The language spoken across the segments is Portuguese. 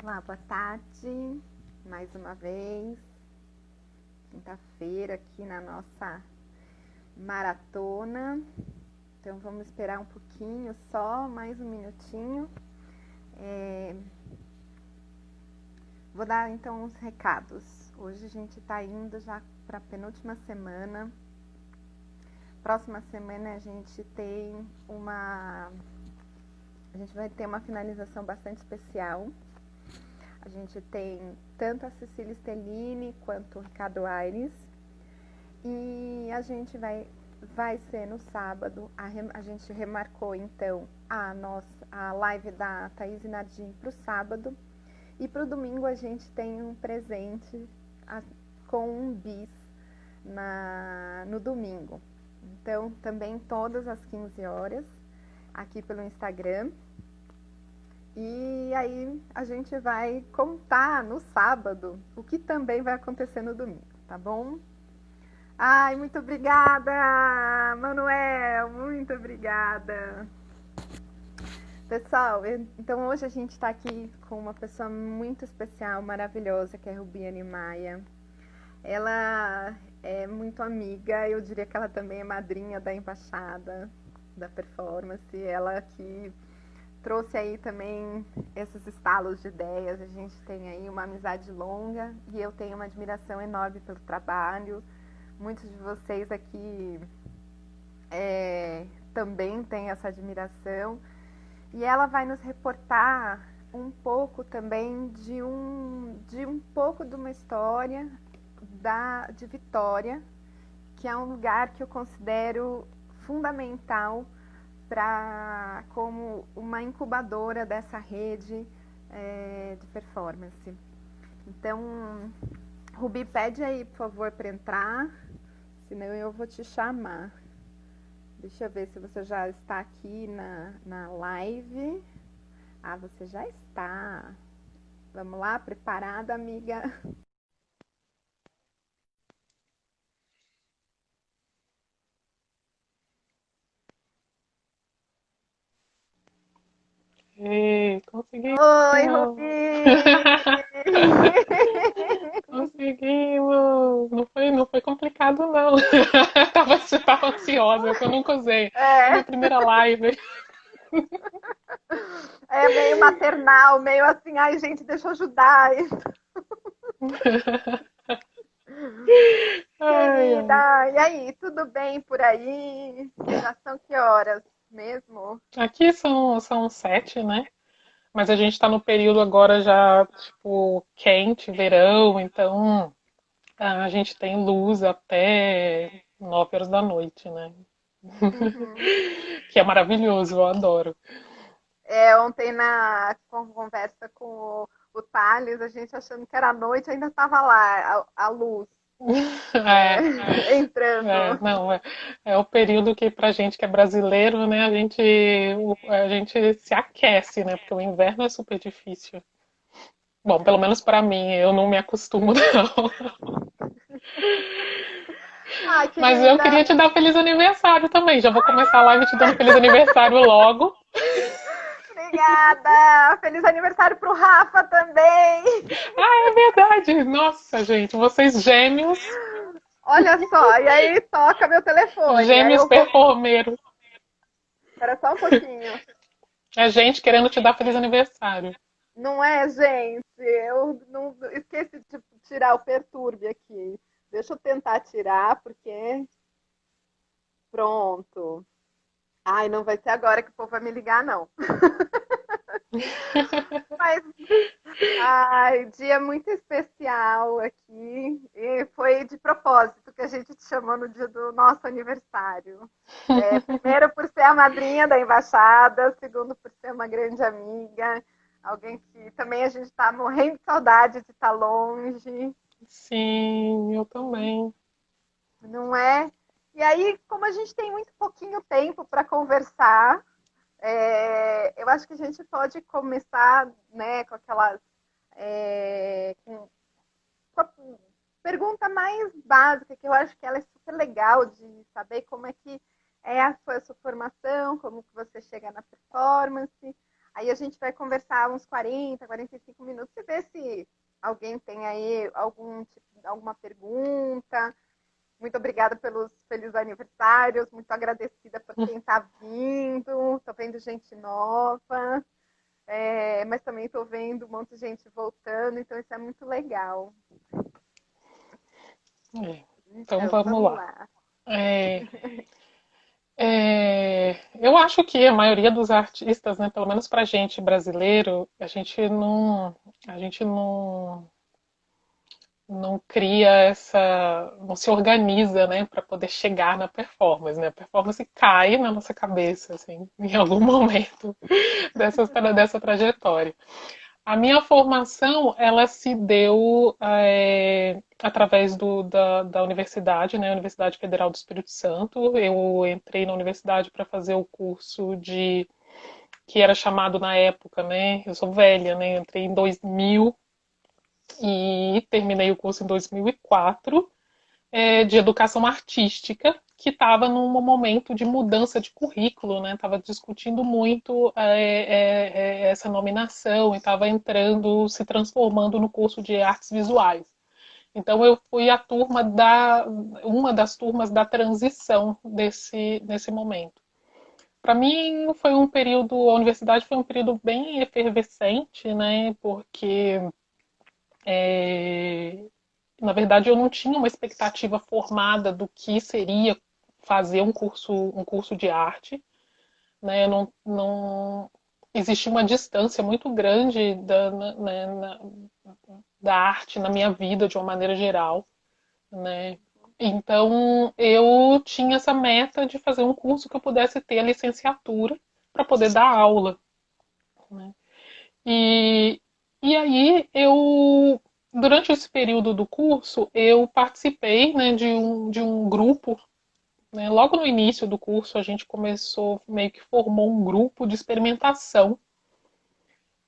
Olá, boa tarde, mais uma vez, quinta-feira aqui na nossa maratona. Então vamos esperar um pouquinho só, mais um minutinho. Vou dar então uns recados. Hoje a gente está indo já para a penúltima semana. Próxima semana a gente vai ter uma finalização bastante especial. A gente tem tanto a Cecília Stellini quanto o Ricardo Aires. E a gente vai ser no sábado. A gente remarcou então a live da Thaís Nardim para o sábado. E para o domingo a gente tem um presente com um bis no domingo. Então também todas as 15 horas aqui pelo Instagram. E aí a gente vai contar no sábado o que também vai acontecer no domingo, tá bom? Ai, muito obrigada, Manuel, muito obrigada. Pessoal, então hoje a gente está aqui com uma pessoa muito especial, maravilhosa, que é a Rubiane Maia. Ela é muito amiga, eu diria que ela também é madrinha da embaixada da performance. Ela que trouxe aí também esses estalos de ideias. A gente tem aí uma amizade longa e eu tenho uma admiração enorme pelo trabalho. Muitos de vocês aqui também têm essa admiração. E ela vai nos reportar um pouco também de um pouco de uma história de Vitória, que é um lugar que eu considero fundamental como uma incubadora dessa rede de performance. Então, Rubi, pede aí, por favor, para entrar, senão eu vou te chamar. Deixa eu ver se você já está aqui na live. Ah, você já está. Vamos lá, preparada, amiga? Conseguimos! Oi, Rubi! Conseguimos! Não foi complicado, não. Tava ansiosa, que eu nunca usei. É a minha primeira live. É meio maternal, meio assim, ai, gente, deixa eu ajudar. Ai, ai. Querida, e aí, tudo bem por aí? Já são que horas mesmo? Aqui são 7, né? Mas a gente tá no período agora já, tipo, quente, verão, então a gente tem luz até 9 horas da noite, né? Uhum. Que é maravilhoso, eu adoro. Ontem na conversa com o Thales, a gente achando que era noite, ainda estava lá a luz É, entrando. não, é o período que pra gente que é brasileiro, né, a gente se aquece, né, porque o inverno é super difícil. Bom, pelo menos pra mim, eu não me acostumo, não. Ai, Mas eu querida, queria te dar feliz aniversário também. Já vou começar a live te dando feliz aniversário logo. obrigada! Feliz aniversário pro Rafa também! Ah, é verdade. Nossa, gente, vocês gêmeos, Olha só, e aí toca meu telefone, aí gêmeos eu vou. performeiros. Espera só um pouquinho. É gente querendo te dar feliz aniversário. Não é, gente? Eu não esqueci de tirar o perturbe aqui. Deixa eu tentar tirar, porque. Pronto. Ai, não vai ser agora que o povo vai me ligar, não. Mas, ai, dia muito especial aqui. E foi de propósito que a gente te chamou no dia do nosso aniversário. Primeiro, por ser a madrinha da embaixada. Segundo, por ser uma grande amiga. Alguém que também a gente está morrendo de saudade de estar longe. Sim, eu também. Não é? E aí, como a gente tem muito pouquinho tempo para conversar, eu acho que a gente pode começar, né, com aquelas. Com a pergunta mais básica, que eu acho que ela é super legal de saber como é que foi a sua formação, como que você chega na performance. Aí a gente vai conversar uns 40, 45 minutos e ver se alguém tem aí alguma pergunta. Muito obrigada pelos felizes aniversários, muito agradecida por quem está vindo. Estou vendo gente nova, mas também estou vendo um monte de gente voltando, então isso é muito legal. Então vamos Vamos lá. lá. Eu acho que a maioria dos artistas, né, pelo menos pra gente brasileiro, a gente não cria não se organiza, né, para poder chegar na performance, né? A performance cai na nossa cabeça, assim, em algum momento dessa trajetória. A minha formação, ela se deu através da universidade, né, Universidade Federal do Espírito Santo. Eu entrei na universidade para fazer o curso que era chamado na época, né, eu sou velha, né, eu entrei em 2000 e terminei o curso em 2004, de educação artística, que estava num momento de mudança de currículo, né? Estava discutindo muito essa nominação e estava entrando, se transformando no curso de artes visuais. Então eu fui uma das turmas da transição nesse momento. Para mim foi um período, a universidade foi um período bem efervescente, né? Porque na verdade, eu não tinha uma expectativa formada do que seria fazer um curso de arte, né? Não existia uma distância muito grande da arte na minha vida de uma maneira geral, né? Então, eu tinha essa meta de fazer um curso que eu pudesse ter a licenciatura para poder dar aula, né? E, e aí durante esse período do curso, eu participei, né, de um grupo, né, logo no início do curso a gente começou, meio que formou um grupo de experimentação.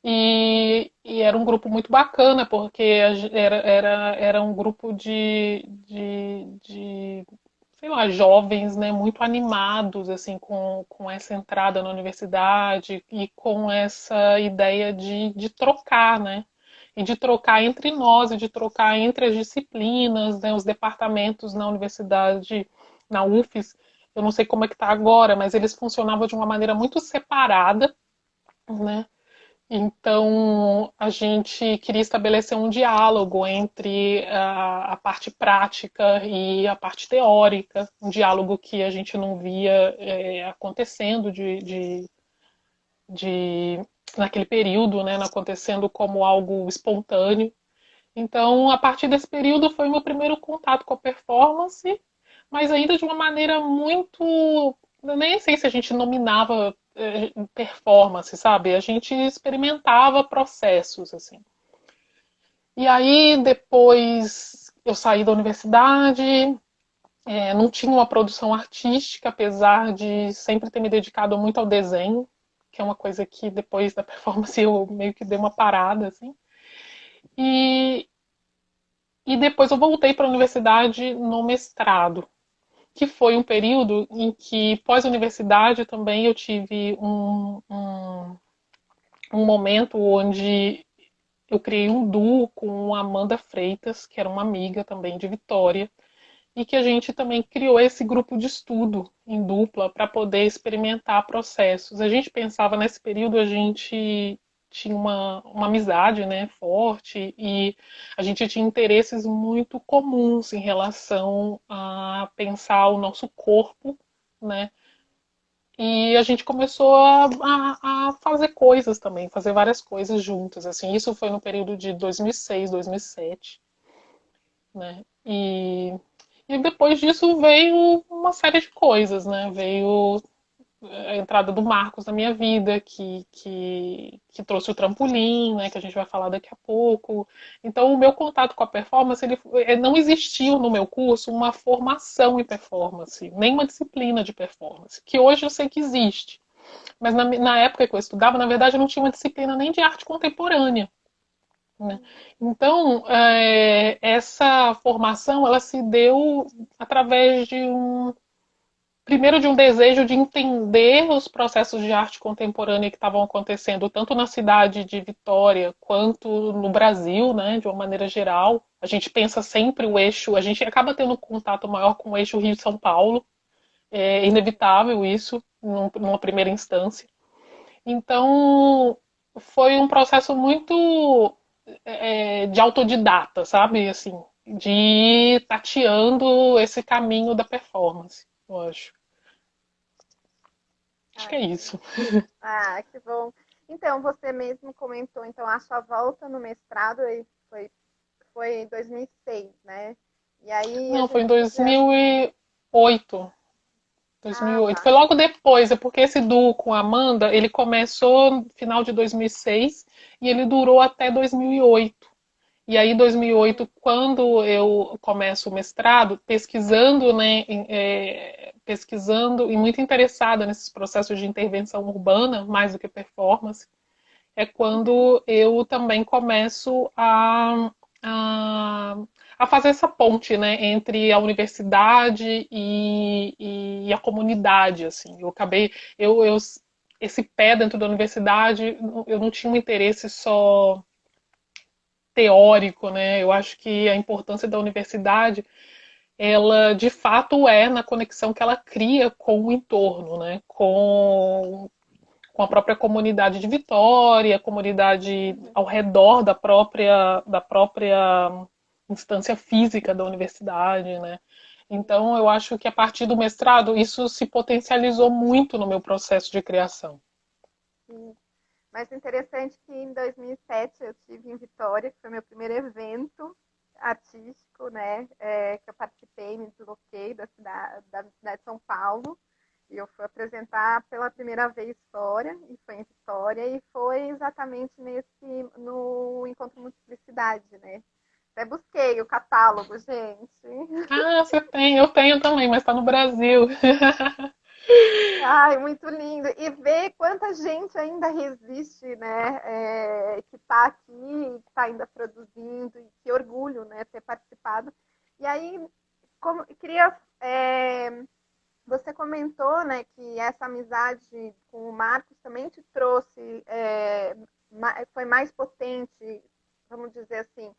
E era um grupo muito bacana, porque era um grupo de sei lá, jovens, né, muito animados, assim, com essa entrada na universidade e com essa ideia de trocar, né? E de trocar entre nós, e de trocar entre as disciplinas, né, os departamentos na universidade, na UFES. Eu não sei como é que está agora, mas eles funcionavam de uma maneira muito separada, né? Então, a gente queria estabelecer um diálogo entre a parte prática e a parte teórica, um diálogo que a gente não via acontecendo naquele período, né, acontecendo como algo espontâneo. Então, a partir desse período foi meu primeiro contato com a performance, mas ainda de uma maneira muito. Nem sei se a gente nominava performance, sabe? A gente experimentava processos, assim. E aí, depois eu saí da universidade, não tinha uma produção artística, apesar de sempre ter me dedicado muito ao desenho, que é uma coisa que depois da performance eu meio que dei uma parada, assim. E, e depois eu voltei para a universidade no mestrado, que foi um período em que, pós-universidade, também eu tive um momento onde eu criei um duo com a Amanda Freitas, que era uma amiga também de Vitória, e que a gente também criou esse grupo de estudo em dupla para poder experimentar processos. A gente pensava nesse período, a gente tinha uma amizade, né, forte, e a gente tinha interesses muito comuns em relação a pensar o nosso corpo, né? E a gente começou a fazer coisas também, fazer várias coisas juntas, assim. Isso foi no período de 2006, 2007, né? E depois disso veio uma série de coisas, né? Veio a entrada do Marcos na minha vida, que trouxe o trampolim, né? Que a gente vai falar daqui a pouco. Então, o meu contato com a performance, não existiu no meu curso uma formação em performance, nem uma disciplina de performance, que hoje eu sei que existe. Mas na época que eu estudava, na verdade, eu não tinha uma disciplina nem de arte contemporânea. Né? Então, essa formação ela se deu através primeiro de um desejo de entender os processos de arte contemporânea que estavam acontecendo tanto na cidade de Vitória quanto no Brasil, né, de uma maneira geral. A gente pensa sempre o eixo, a gente acaba tendo contato maior com o eixo Rio-São Paulo, é inevitável isso, numa primeira instância. Então, foi um processo muito de autodidata, sabe? Assim, de ir tateando esse caminho da performance, eu acho. Acho que Ai, é isso. que bom. Então, você mesmo comentou, então, a sua volta no mestrado foi em 2006, né? E aí a Não, foi em gente podia... 2008. Ah, 2008. tá. Foi logo depois, é porque esse duo com a Amanda, ele começou no final de 2006 e ele durou até 2008. E aí, em 2008, quando eu começo o mestrado, pesquisando, né, pesquisando e muito interessada nesses processos de intervenção urbana, mais do que performance, é Uhum. quando eu também começo a, a fazer essa ponte, né, entre a universidade e a comunidade, assim. Eu esse pé dentro da universidade, eu não tinha um interesse só teórico, né? Eu acho que a importância da universidade, ela de fato é na conexão que ela cria com o entorno, né? Com a própria comunidade de Vitória, a comunidade Uhum. ao redor da própria instância física da universidade, né? Então, eu acho que a partir do mestrado, isso se potencializou muito no meu processo de criação. Sim. Mas interessante que em 2007 eu tive em Vitória, que foi meu primeiro evento artístico, né? Que eu participei, me desloquei da cidade de São Paulo. E eu fui apresentar pela primeira vez fora, e foi em Vitória, e foi exatamente no Encontro Multiplicidade, né? Até busquei o catálogo, gente. Ah, você tem, eu tenho também, mas está no Brasil. Ai, muito lindo. E ver quanta gente ainda resiste, né? Que está aqui, que está ainda produzindo, e que orgulho, né? Ter participado. E aí, como queria. Você comentou, né, que essa amizade com o Marcos também te trouxe, foi mais potente, vamos dizer assim.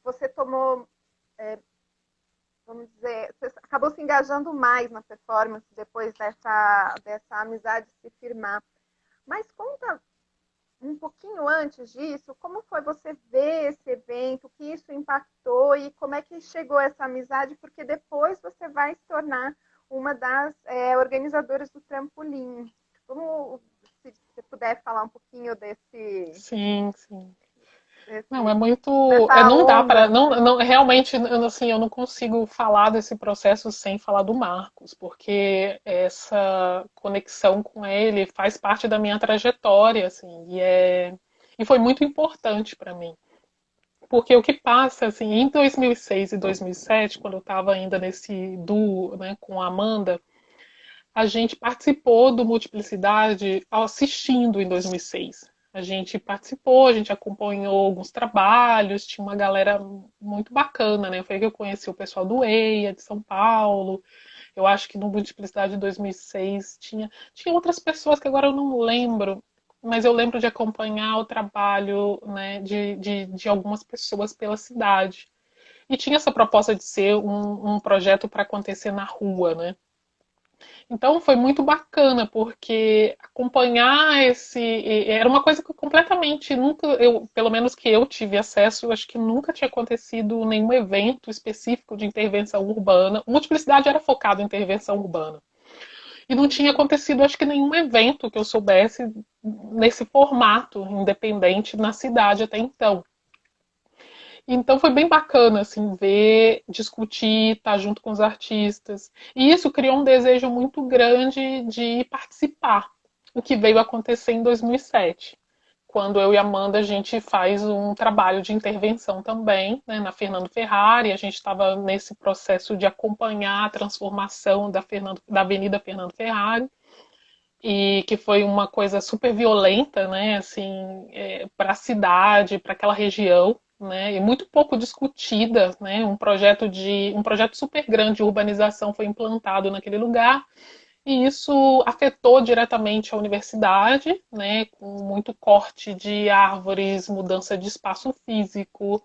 Você tomou, é, vamos dizer, você acabou se engajando mais na performance depois dessa amizade se firmar. Mas conta um pouquinho antes disso, como foi você ver esse evento, o que isso impactou e como é que chegou essa amizade, porque depois você vai se tornar uma das organizadoras do trampolim. Como, se você puder falar um pouquinho Sim, sim. Não, é desse muito. dessa Não dá para. onda, Não, né? não, realmente, assim, eu não consigo falar desse processo sem falar do Marcos, porque essa conexão com ele faz parte da minha trajetória, assim, e foi muito importante para mim. Porque o que passa, assim, em 2006 e 2007, quando eu estava ainda nesse duo, né, com a Amanda, a gente participou do Multiplicidade assistindo em 2006. A gente participou, a gente acompanhou alguns trabalhos, tinha uma galera muito bacana, né? Foi aí que eu conheci o pessoal do EIA, de São Paulo. Eu acho que no Multiplicidade de 2006 tinha outras pessoas que agora eu não lembro, mas eu lembro de acompanhar o trabalho, né, de algumas pessoas pela cidade. E tinha essa proposta de ser um projeto para acontecer na rua, né? Então foi muito bacana, porque acompanhar era uma coisa que completamente nunca, pelo menos que eu tive acesso, eu acho que nunca tinha acontecido nenhum evento específico de intervenção urbana. Multiplicidade era focado em intervenção urbana. E não tinha Uhum. acontecido, acho que nenhum evento que eu soubesse nesse formato independente na cidade até então. Então foi bem bacana assim ver, discutir, estar junto com os artistas. E isso criou um desejo muito grande de participar. O que veio acontecer em 2007, quando eu e a Amanda a gente faz um trabalho de intervenção também, né, na Fernando Ferrari. A gente estava nesse processo de acompanhar a transformação da Avenida Fernando Ferrari e que foi uma coisa super violenta, né, assim, para a cidade, para aquela região. né, e muito pouco discutida, né, um projeto super grande de urbanização foi implantado naquele lugar, e isso afetou diretamente a universidade, né, com muito corte de árvores, mudança de espaço físico,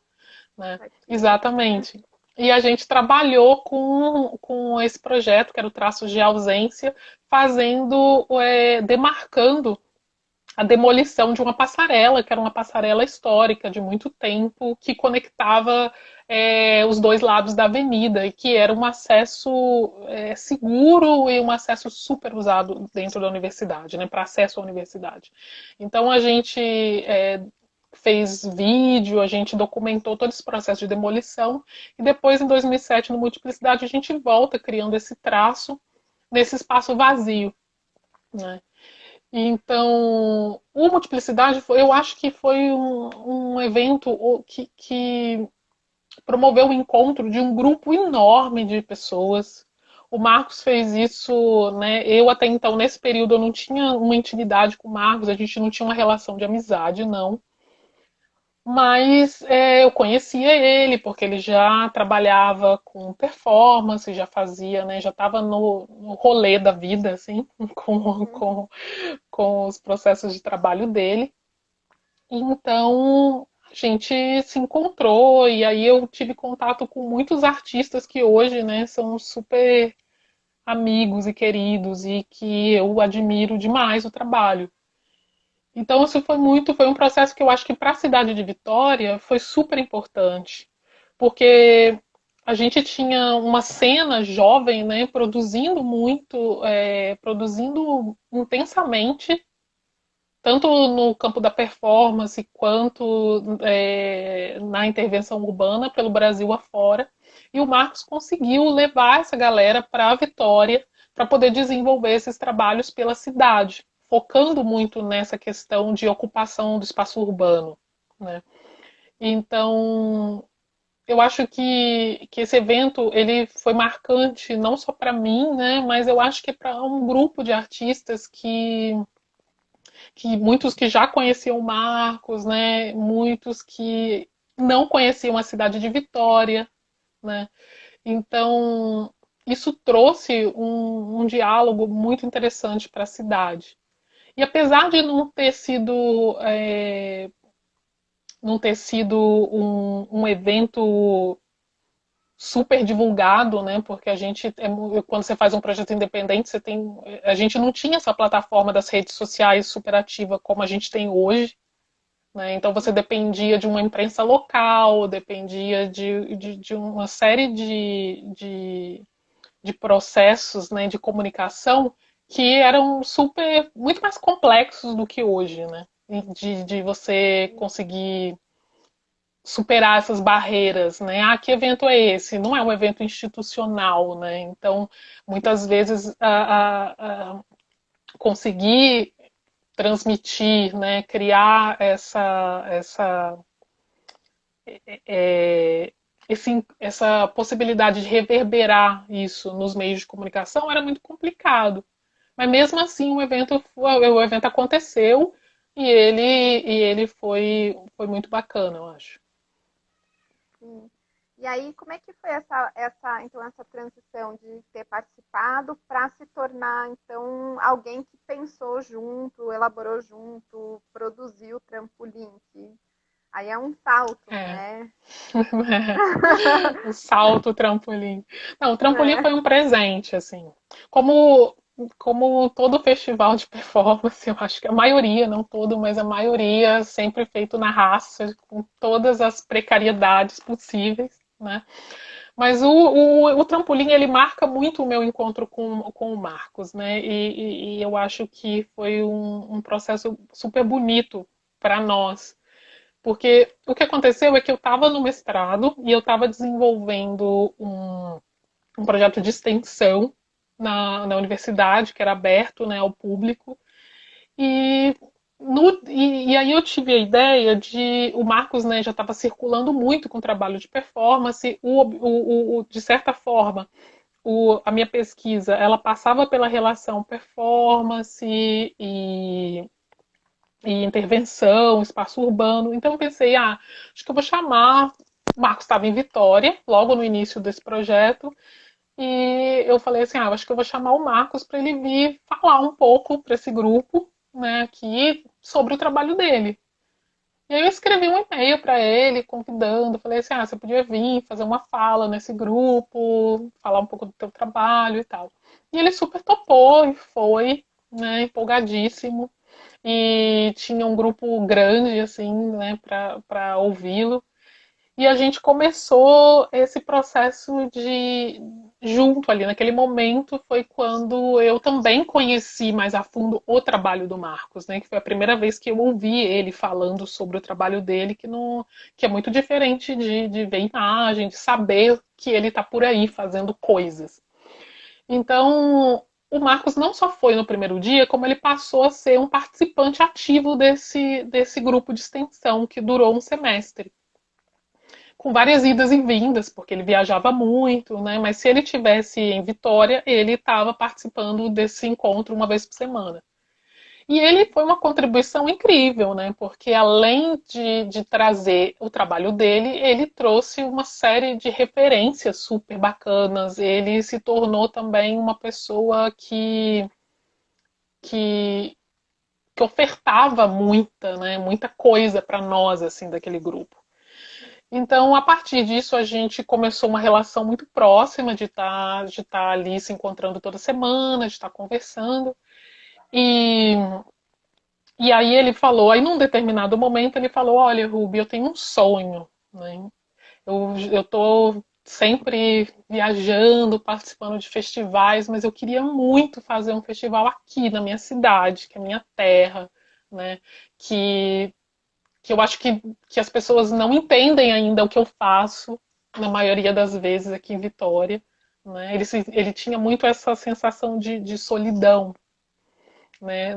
né, exatamente. E a gente trabalhou com esse projeto, que era o traço de ausência, demarcando a demolição de uma passarela, que era uma passarela histórica de muito tempo, que conectava os dois lados da avenida, e que era um acesso seguro e um acesso super usado dentro da universidade, né, para acesso à universidade. Então a gente fez vídeo, a gente documentou todo esse processo de demolição, e depois, em 2007, no Multiplicidade, a gente volta criando esse traço nesse espaço vazio, né? Então, o Multiplicidade, eu acho que foi um evento que promoveu o encontro de um grupo enorme de pessoas. O Marcos fez isso, né? Eu até então, nesse período, eu não tinha uma intimidade com o Marcos, a gente não tinha uma relação de amizade, não. Mas eu conhecia ele, porque ele já trabalhava com performance, já fazia, né? Já estava no rolê da vida, assim, com os processos de trabalho dele. Então, a gente se encontrou e aí eu tive contato com muitos artistas que hoje, né, são super amigos e queridos e que eu admiro demais o trabalho. Então, isso foi um processo que eu acho que para a cidade de Vitória foi super importante, porque a gente tinha uma cena jovem, né, produzindo muito, produzindo intensamente, tanto no campo da performance quanto na intervenção urbana pelo Brasil afora. E o Marcos conseguiu levar essa galera para a Vitória para poder desenvolver esses trabalhos pela cidade, focando muito nessa questão de ocupação do espaço urbano, né? Então, eu acho que esse evento ele foi marcante não só para mim, né, mas eu acho que para um grupo de artistas que muitos que já conheciam Marcos, né, muitos que não conheciam a cidade de Vitória, né? Então, isso trouxe um diálogo muito interessante para a cidade. E apesar de não ter sido um evento super divulgado, né? Porque a gente, quando você faz um projeto independente, a gente não tinha essa plataforma das redes sociais super ativa como a gente tem hoje, né? Então você dependia de uma imprensa local, dependia de uma série de processos, né, de comunicação que eram muito mais complexos do que hoje, né? De você conseguir superar essas barreiras, né? Ah, que evento é esse? Não é um evento institucional, né? Então, muitas vezes, conseguir transmitir, né? Criar essa possibilidade de reverberar isso nos meios de comunicação era muito complicado. Mas mesmo assim, o evento aconteceu e ele foi muito bacana, eu acho. Sim. E aí, como é que foi então, essa transição de ter participado para se tornar, então, alguém que pensou junto, elaborou junto, produziu o trampolim? Que aí é um salto, né? O salto, o trampolim. Não, o trampolim É. foi um presente, assim. Como todo festival de performance, eu acho que a maioria, não todo, mas a maioria sempre feito na raça, com todas as precariedades possíveis, né? Mas o trampolim, ele marca muito o meu encontro com o Marcos, né? E eu acho que foi um processo super bonito para nós. Porque o que aconteceu é que eu estava no mestrado e eu estava desenvolvendo um projeto de extensão na universidade, que era aberto, né, ao público. E, e aí eu tive a ideia de. O Marcos, né, já estava circulando muito com o trabalho de performance, de certa forma. A minha pesquisa ela passava pela relação performance e intervenção, espaço urbano. Então eu pensei, acho que eu vou chamar. O Marcos estava em Vitória, logo no início desse projeto, e eu falei assim, acho que eu vou chamar o Marcos para ele vir falar um pouco para esse grupo, né, aqui sobre o trabalho dele. E aí eu escrevi um e-mail para ele, convidando, falei assim, você podia vir fazer uma fala nesse grupo, falar um pouco do teu trabalho e tal. E ele super topou e foi, né, empolgadíssimo. E tinha um grupo grande, assim, né, para ouvi-lo. E a gente começou esse processo de junto ali. Naquele momento foi quando eu também conheci mais a fundo o trabalho do Marcos, né? Que foi a primeira vez que eu ouvi ele falando sobre o trabalho dele, que é muito diferente de ver imagem, de saber que ele está por aí fazendo coisas. Então, o Marcos não só foi no primeiro dia, como ele passou a ser um participante ativo desse grupo de extensão que durou um semestre, com várias idas e vindas, porque ele viajava muito, né? Mas se ele tivesse em Vitória, ele estava participando desse encontro uma vez por semana. E ele foi uma contribuição incrível, né? Porque além de trazer o trabalho dele, ele trouxe uma série de referências super bacanas. Ele se tornou também uma pessoa que, que ofertava muita coisa para nós assim daquele grupo. Então, a partir disso, a gente começou uma relação muito próxima de tá ali se encontrando toda semana, de estar conversando. E, e aí ele falou, aí num determinado momento ele falou, olha, Ruby, eu tenho um sonho, né? Eu tô sempre viajando, participando de festivais, mas eu queria muito fazer um festival aqui na minha cidade, que é a minha terra, né? Que que eu acho que as pessoas não entendem ainda o que eu faço, na maioria das vezes aqui em Vitória. Né? Ele tinha muito essa sensação de solidão, né?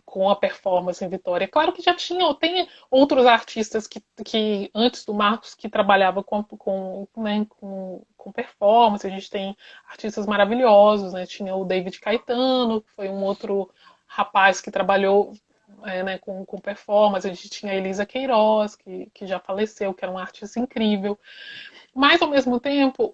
Com a performance em Vitória. Claro que tem outros artistas que antes do Marcos que trabalhavam com performance. A gente tem artistas maravilhosos, né? Tinha o David Caetano, que foi um outro rapaz que trabalhou né, com performance. A gente tinha a Elisa Queiroz, que já faleceu, que era uma artista incrível. Mas, ao mesmo tempo,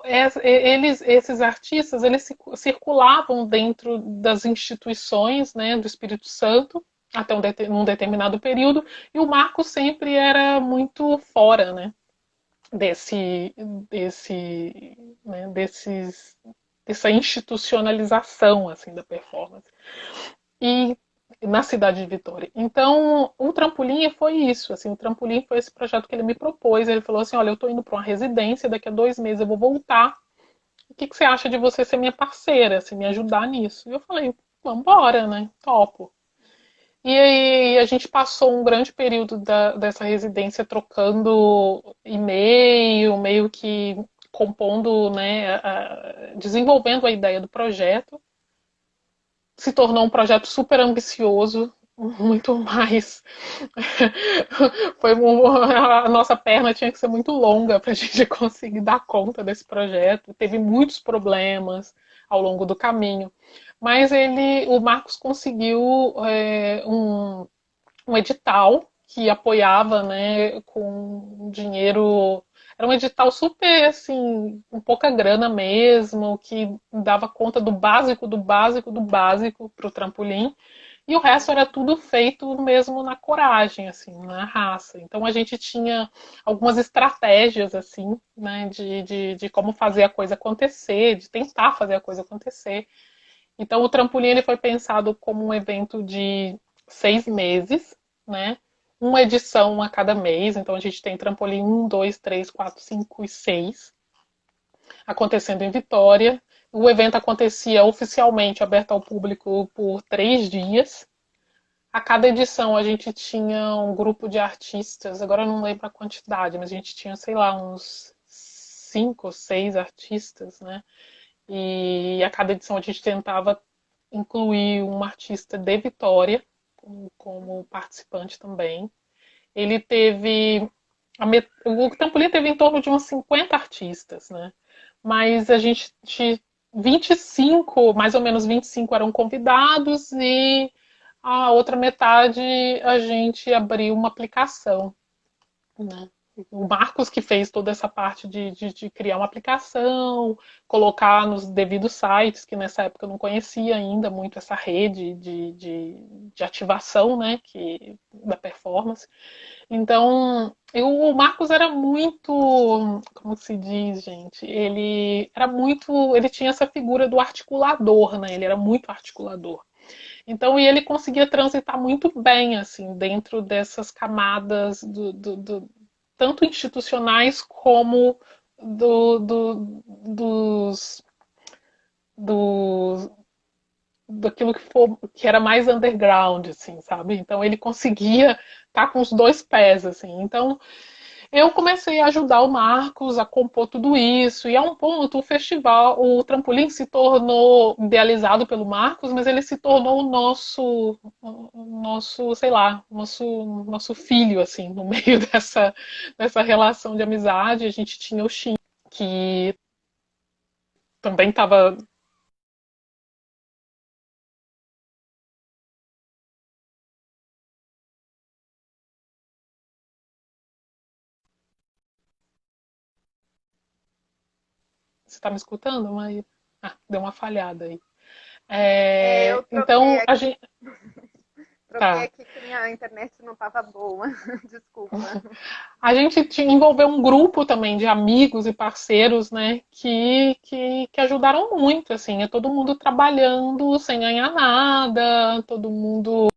esses artistas eles circulavam dentro das instituições, né, do Espírito Santo até um determinado período, e o Marco sempre era muito fora, né, desse, desse, né, dessa institucionalização assim da performance. E na cidade de Vitória. Então, o Trampolim foi isso, assim, o Trampolim foi esse projeto que ele me propôs. Ele falou assim, olha, eu estou indo para uma residência, daqui a 2 meses eu vou voltar. O que você acha de você ser minha parceira, assim, me ajudar nisso? E eu falei, vamos embora, né? Topo. E aí a gente passou um grande período dessa residência trocando e-mail, meio que compondo, né, desenvolvendo a ideia do projeto. Se tornou um projeto super ambicioso, muito mais. A nossa perna tinha que ser muito longa para a gente conseguir dar conta desse projeto. Teve muitos problemas ao longo do caminho, mas o Marcos conseguiu um edital que apoiava, né, com dinheiro. Era um edital super, assim, com pouca grana mesmo, que dava conta do básico, do básico, do básico para o trampolim. E o resto era tudo feito mesmo na coragem, assim, na raça. Então a gente tinha algumas estratégias, assim, né, de como fazer a coisa acontecer, de tentar fazer a coisa acontecer. Então o trampolim ele foi pensado como um evento de 6 meses, né? Uma edição a cada mês. Então a gente tem trampolim 1, 2, 3, 4, 5 e 6 acontecendo em Vitória. O evento acontecia oficialmente aberto ao público por 3 dias. A cada edição a gente tinha um grupo de artistas, agora eu não lembro a quantidade, mas a gente tinha, sei lá, uns 5 ou 6 artistas, né? E a cada edição a gente tentava incluir um artista de Vitória como participante também. Ele teve. O Trampolim teve em torno de uns 50 artistas, né? Mas a gente. 25, mais ou menos 25 eram convidados e A outra metade a gente abriu uma aplicação, né? O Marcos que fez toda essa parte de criar uma aplicação, colocar nos devidos sites, que nessa época eu não conhecia ainda muito essa rede de ativação, né, da performance. Então, o Marcos era muito, como se diz, gente, ele tinha essa figura do articulador, né? Ele era muito articulador. Então, e ele conseguia transitar muito bem, assim, dentro dessas camadas tanto institucionais como dos, dos daquilo que era mais underground, assim, sabe? Então ele conseguia estar com os dois pés, assim. Então eu comecei a ajudar o Marcos a compor tudo isso, e a um ponto o festival, o Trampolim se tornou idealizado pelo Marcos, mas ele se tornou o nosso, sei lá, nosso filho, assim, no meio dessa relação de amizade. A gente tinha o Shin, que também estava. Você está me escutando, Maíra? Ah, deu uma falhada aí. Eu troquei Então, a aqui, gente. troquei Tá. aqui que minha internet não estava boa. Desculpa. A gente envolveu um grupo também de amigos e parceiros, né, que ajudaram muito, assim, é todo mundo trabalhando sem ganhar nada, todo mundo.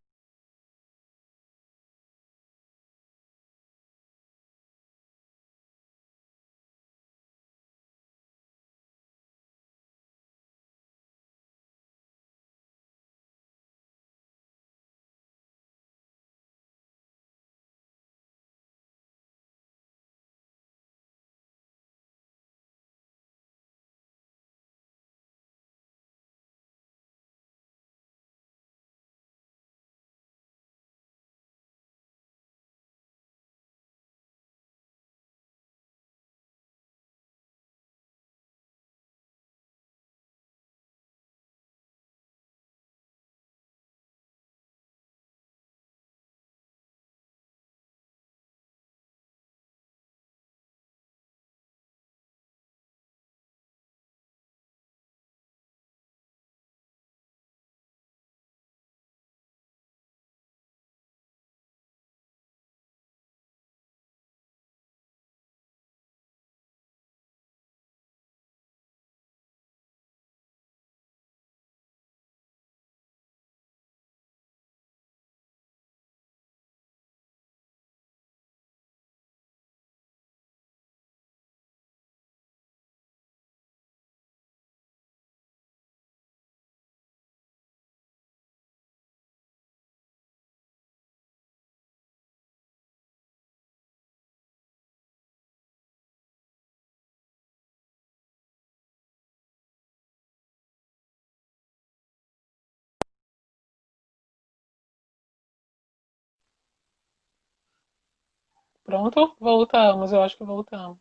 Pronto, voltamos, eu acho que voltamos.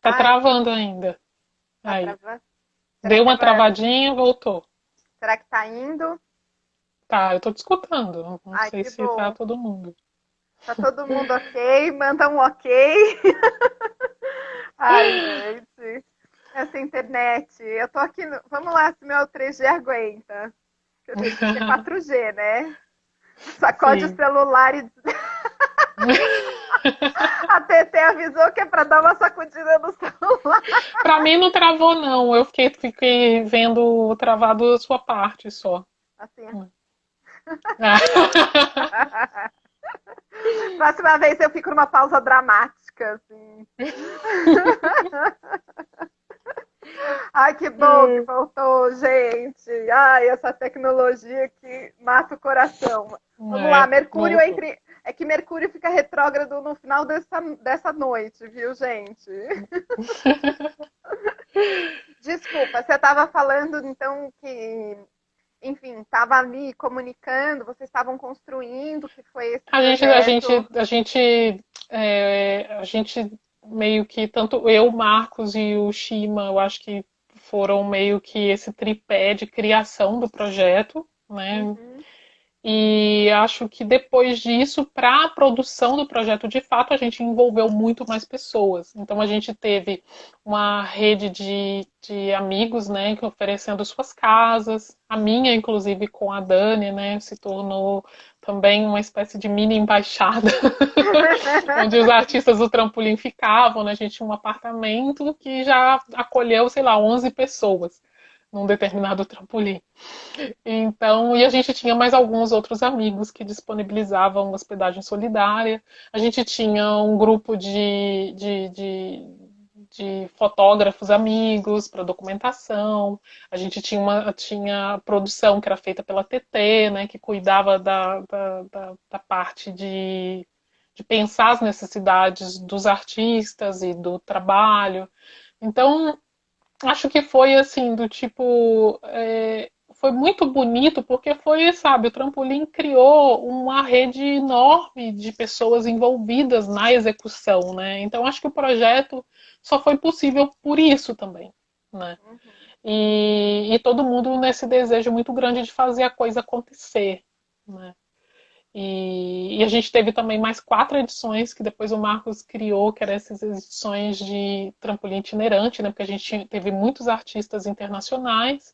Tá Ai, travando ainda. tá Aí. travando? Será Deu que uma agora, travadinha, voltou. será que tá indo? Tá, eu tô te escutando. Não Ai, sei que se tá bom. todo mundo. Tá todo mundo ok? Manda um ok. Ai, gente. Essa internet. Eu tô aqui. Vamos lá se meu 3G aguenta. Quer dizer, diz que é 4G, né? Sacode o Sim. celular e. A TT avisou que é pra dar uma sacudida no celular. Pra mim não travou, não. Eu fiquei vendo travado a sua parte só. Assim. Ah. Próxima vez eu fico numa pausa dramática, assim. Ai, que bom que voltou, gente. Ai, essa tecnologia que mata o coração. Vamos lá, É, Mercúrio voltou. entre. É que Mercúrio fica retrógrado no final dessa noite, viu, gente? Desculpa, você estava falando então que, enfim, estava ali comunicando, vocês estavam construindo, que foi esse A gente, a gente, projeto. a gente, a gente meio que, tanto eu, o Marcos e o Shima, eu acho que foram meio que esse tripé de criação do projeto, né? Uhum. E acho que depois disso, para a produção do projeto, de fato, a gente envolveu muito mais pessoas. Então, a gente teve uma rede de amigos, né, que oferecendo suas casas. A minha, inclusive, com a Dani, né, se tornou também uma espécie de mini embaixada, onde os artistas do trampolim ficavam, né? A gente tinha um apartamento que já acolheu, sei lá, 11 pessoas num determinado trampolim. Então, e a gente tinha mais alguns outros amigos que disponibilizavam hospedagem solidária. A gente tinha um grupo de fotógrafos amigos para documentação. A gente tinha produção que era feita pela TT, né, que cuidava da parte de pensar as necessidades dos artistas e do trabalho. Então, acho que foi assim, do tipo. Foi muito bonito porque foi, sabe, o trampolim criou uma rede enorme de pessoas envolvidas na execução, né? Então acho que o projeto só foi possível por isso também, né? Uhum. E todo mundo nesse desejo muito grande de fazer a coisa acontecer, né? E a gente teve também mais 4 edições que depois o Marcos criou, que eram essas edições de trampolim itinerante, né? Porque a gente teve muitos artistas internacionais.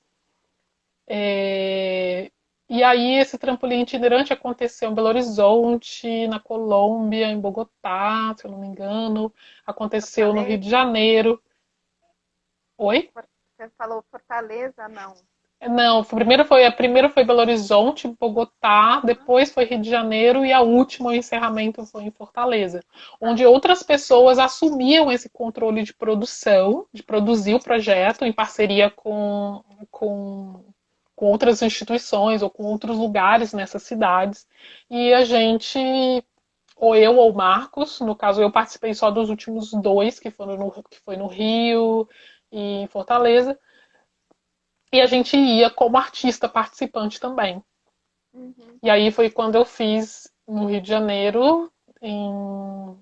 E aí esse trampolim itinerante aconteceu em Belo Horizonte, na Colômbia, em Bogotá, se eu não me engano. Aconteceu no Rio de Fortaleza? Janeiro. Oi? Você falou Fortaleza? Não. Não, a primeira foi Belo Horizonte, Bogotá, depois foi Rio de Janeiro e a última, o encerramento foi em Fortaleza, Tá. onde outras pessoas assumiam esse controle de produção, de produzir o projeto em parceria com outras instituições ou com outros lugares nessas cidades. E a gente, ou eu ou o Marcos, no caso eu participei só dos últimos dois, que foi no Rio e em Fortaleza, e a gente ia como artista participante também. Uhum. E aí foi quando eu fiz no Rio de Janeiro, em,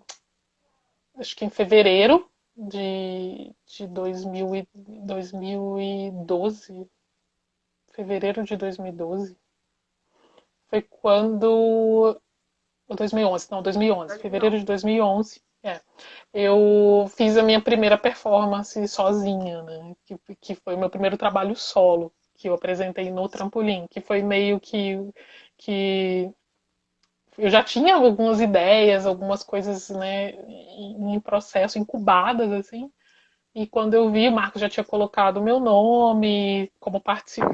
acho que em fevereiro de 2012. Fevereiro de 2012. Foi quando. Ou 2011, não, 2011. Fevereiro de 2011. 2011. Eu fiz a minha primeira performance sozinha, né? Que foi o meu primeiro trabalho solo, que eu apresentei no trampolim, que foi meio que eu já tinha algumas ideias, algumas coisas, né, em processo, incubadas, assim. E quando eu vi, o Marco já tinha colocado o meu nome como participa,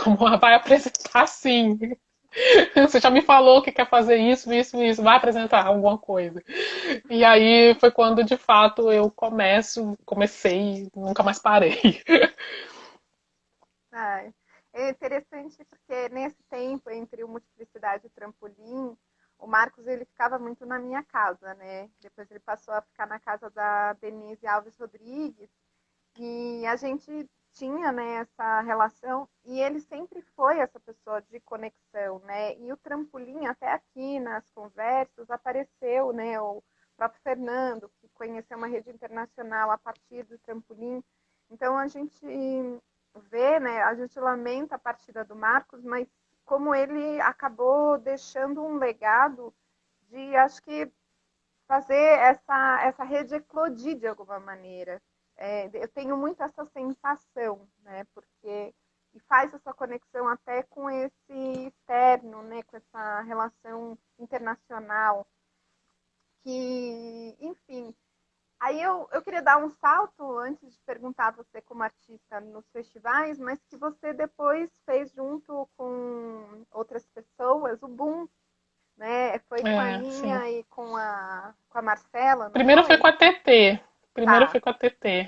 como vai apresentar, sim. Você já me falou que quer fazer isso, isso, isso, vai apresentar alguma coisa. E aí foi quando de fato eu comecei, nunca mais parei. Ah, é interessante porque nesse tempo entre o Multiplicidade e o Trampolim, o Marcos ele ficava muito na minha casa, né? Depois ele passou a ficar na casa da Denise Alves Rodrigues e a gente tinha, né, essa relação e ele sempre foi essa pessoa de conexão, né? E o Trampolim até aqui nas conversas apareceu, né? O próprio Fernando que conheceu uma rede internacional a partir do Trampolim. Então a gente vê, né? A gente lamenta a partida do Marcos, mas como ele acabou deixando um legado de, acho que, fazer essa rede eclodir de alguma maneira. Eu tenho muito essa sensação, né? Porque e faz essa conexão até com esse externo, né? Com essa relação internacional que, enfim, aí eu queria dar um salto antes de perguntar a você como artista nos festivais, mas que você depois fez junto com outras pessoas o Boom, né? Foi com a Sim. Aninha e com a Marcela, não Primeiro foi foi? com a TT. Primeiro Tá. foi com a TT.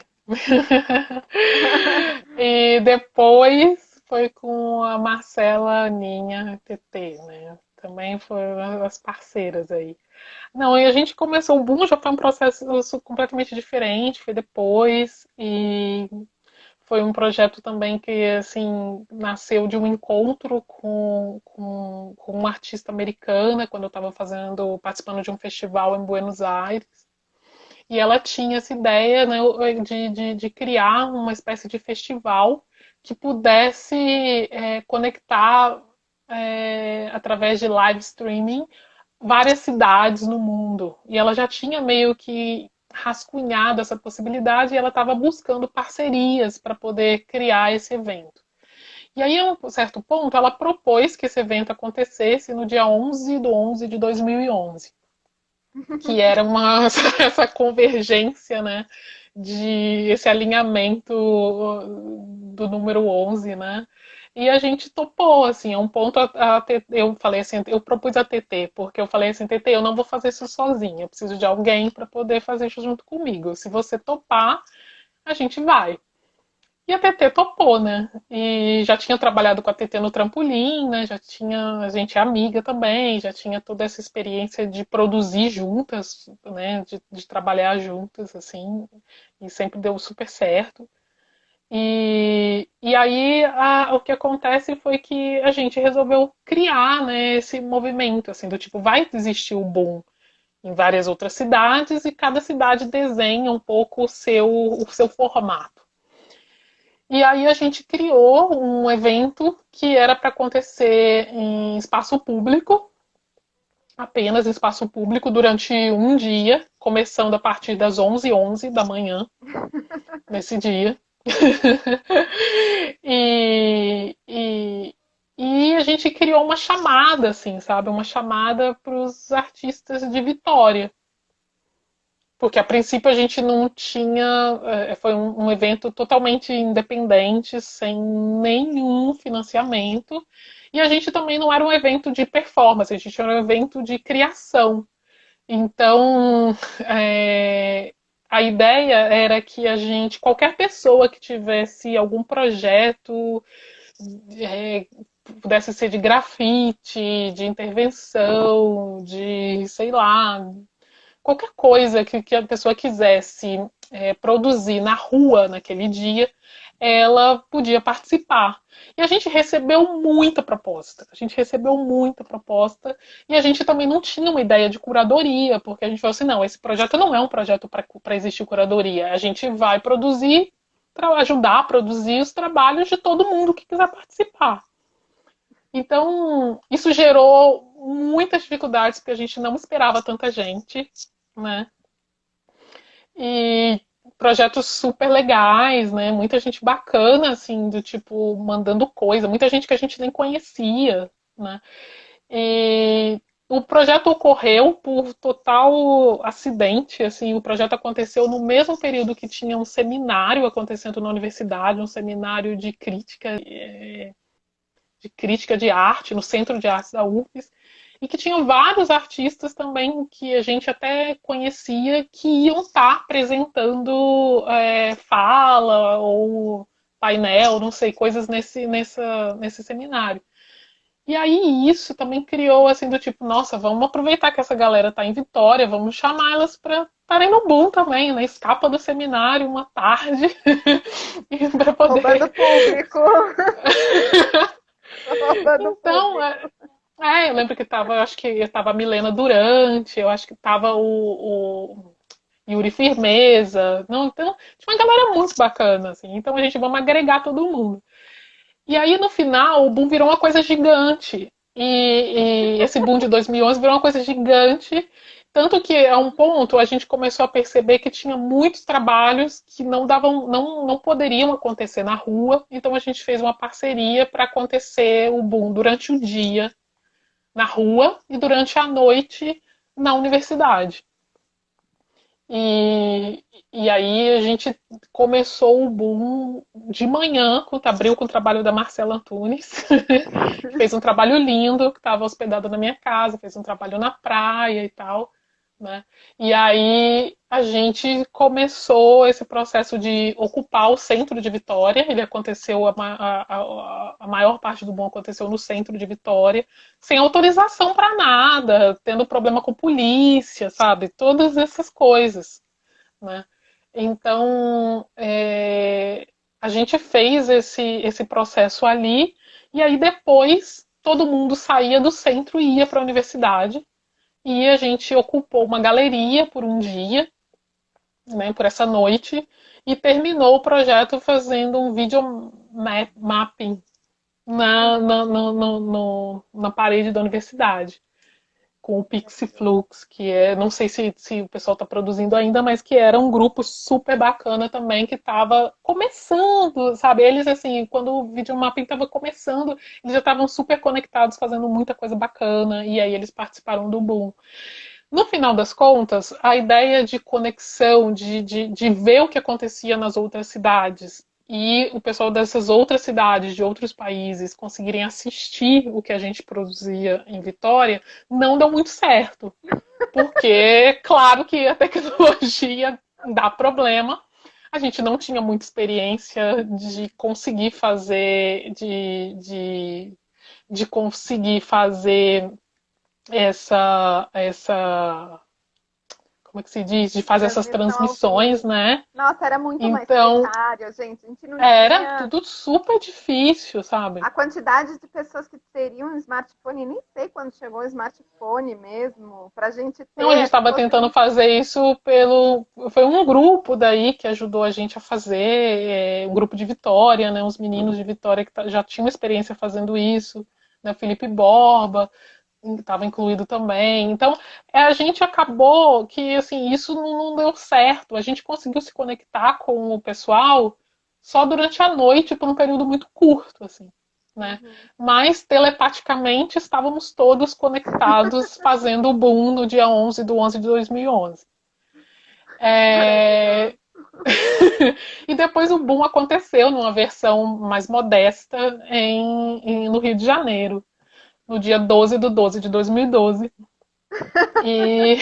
E depois foi com a Marcela, Aninha, TT, né? Também foram as parceiras aí. Não, e a gente começou, o Boom já foi um processo completamente diferente, foi depois, e foi um projeto também que, assim, nasceu de um encontro com uma artista americana, quando eu estava participando de um festival em Buenos Aires. E ela tinha essa ideia, né, de criar uma espécie de festival que pudesse conectar através de live streaming, várias cidades no mundo. E ela já tinha meio que rascunhado essa possibilidade e ela estava buscando parcerias para poder criar esse evento. E aí, a um certo ponto, ela propôs que esse evento acontecesse no dia 11 de 2011, que era essa convergência, né, de esse alinhamento do número 11, né? E a gente topou, assim, a um ponto eu falei assim, eu propus a TT, porque eu falei assim, TT, eu não vou fazer isso sozinha, eu preciso de alguém para poder fazer isso junto comigo. Se você topar, a gente vai. E a TT topou, né? E já tinha trabalhado com a TT no trampolim, né? Já tinha, a gente é amiga também, já tinha toda essa experiência de produzir juntas, né? De trabalhar juntas, assim, e sempre deu super certo. E aí o que acontece foi que a gente resolveu criar, né, esse movimento, assim, do tipo, vai existir o boom em várias outras cidades e cada cidade desenha um pouco o seu formato. E aí a gente criou um evento que era para acontecer em espaço público, apenas em espaço público, durante um dia, começando a partir das 11h11 da manhã, nesse dia. e, e, e a gente criou uma chamada, assim, sabe? Uma chamada para os artistas de Vitória. Porque a princípio a gente não tinha. Foi um evento totalmente independente, sem nenhum financiamento. E a gente também não era um evento de performance, a gente era um evento de criação. Então, a ideia era que qualquer pessoa que tivesse algum projeto, pudesse ser de grafite, de intervenção, de, sei lá, qualquer coisa que a pessoa quisesse produzir na rua naquele dia, ela podia participar. E a gente recebeu muita proposta. A gente recebeu muita proposta e a gente também não tinha uma ideia de curadoria, porque a gente falou assim, não, esse projeto não é um projeto para existir curadoria. A gente vai produzir, para ajudar a produzir os trabalhos de todo mundo que quiser participar. Então, isso gerou muitas dificuldades, porque a gente não esperava tanta gente, né? E projetos super legais, né? Muita gente bacana, assim, do tipo, mandando coisa, muita gente que a gente nem conhecia, né? E o projeto ocorreu por total acidente, assim, o projeto aconteceu no mesmo período que tinha um seminário acontecendo na universidade, um seminário de crítica de arte, no Centro de Artes da UFES, e que tinham vários artistas também que a gente até conhecia que iam estar apresentando fala ou painel, não sei, coisas nesse seminário. E aí isso também criou assim do tipo, nossa, vamos aproveitar que essa galera está em Vitória, vamos chamar elas para estarem no boom também, né? Escapa do seminário uma tarde para poder. Roubando público. Roubando Então, público. eu lembro que acho que estava a Milena Durante, eu acho que estava o Yuri Firmeza. Não, então, tinha uma galera muito bacana, assim. Então a gente vamos agregar todo mundo. E aí, no final, o boom virou uma coisa gigante. E esse boom de 2011 virou uma coisa gigante. Tanto que, a um ponto, a gente começou a perceber que tinha muitos trabalhos que não poderiam acontecer na rua. Então, a gente fez uma parceria para acontecer o boom durante o dia na rua e durante a noite na universidade. E aí a gente começou o boom de manhã, abriu com o trabalho da Marcela Antunes, que fez um trabalho lindo, que estava hospedado na minha casa, fez um trabalho na praia e tal. Né? E aí a gente começou esse processo de ocupar o centro de Vitória. Ele aconteceu, a maior parte do boom aconteceu no centro de Vitória, sem autorização para nada, tendo problema com polícia, sabe? Todas essas coisas. Né? Então a gente fez esse processo ali, e aí depois todo mundo saía do centro e ia para a universidade. E a gente ocupou uma galeria por um dia, né, por essa noite, e terminou o projeto fazendo um video mapping, na parede da universidade, com o Pixiflux, que é, não sei se o pessoal está produzindo ainda, mas que era um grupo super bacana também, que estava começando, sabe? Eles, assim, quando o videomapping estava começando, eles já estavam super conectados, fazendo muita coisa bacana, e aí eles participaram do boom. No final das contas, a ideia de conexão, de ver o que acontecia nas outras cidades e o pessoal dessas outras cidades, de outros países, conseguirem assistir o que a gente produzia em Vitória, não deu muito certo. Porque, claro que a tecnologia dá problema. A gente não tinha muita experiência de conseguir fazer, de conseguir fazer essa como é que se diz? De fazer essas Transmissão ao transmissões, vivo. né? Nossa, era muito mais Então, precário, gente. A gente não era tinha tudo super difícil, sabe? a quantidade de pessoas que teriam um smartphone, nem sei quando chegou o smartphone mesmo, para a gente Não, ter a gente essa estava tentando possibilidade. fazer isso pelo. Foi um grupo daí que ajudou a gente a fazer, um grupo de Vitória, né? Uns meninos de Vitória que já tinham experiência fazendo isso, né? Felipe Borba estava incluído também. Então, a gente acabou que assim, isso não deu certo. A gente conseguiu se conectar com o pessoal só durante a noite, por um período muito curto, assim, né? Uhum. Mas telepaticamente estávamos todos conectados, fazendo o boom no dia 11 de 11 de 2011. É... Maravilhoso. e depois o boom aconteceu numa versão mais modesta no Rio de Janeiro, no dia 12 de 12 de 2012. E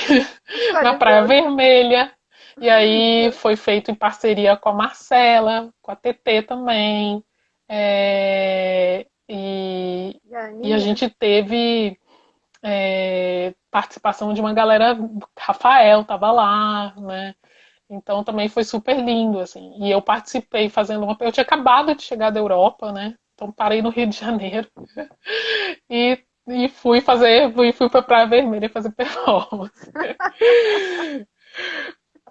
na Praia Atualizando. Vermelha. E aí foi feito em parceria com a Marcela, com a TT também. E a E a Aninha? gente teve participação de uma galera, Rafael estava lá, né? Então também foi super lindo, assim. E eu participei fazendo uma. Eu tinha acabado de chegar da Europa, né? Então parei no Rio de Janeiro e fui pra Praia Vermelha fazer performance.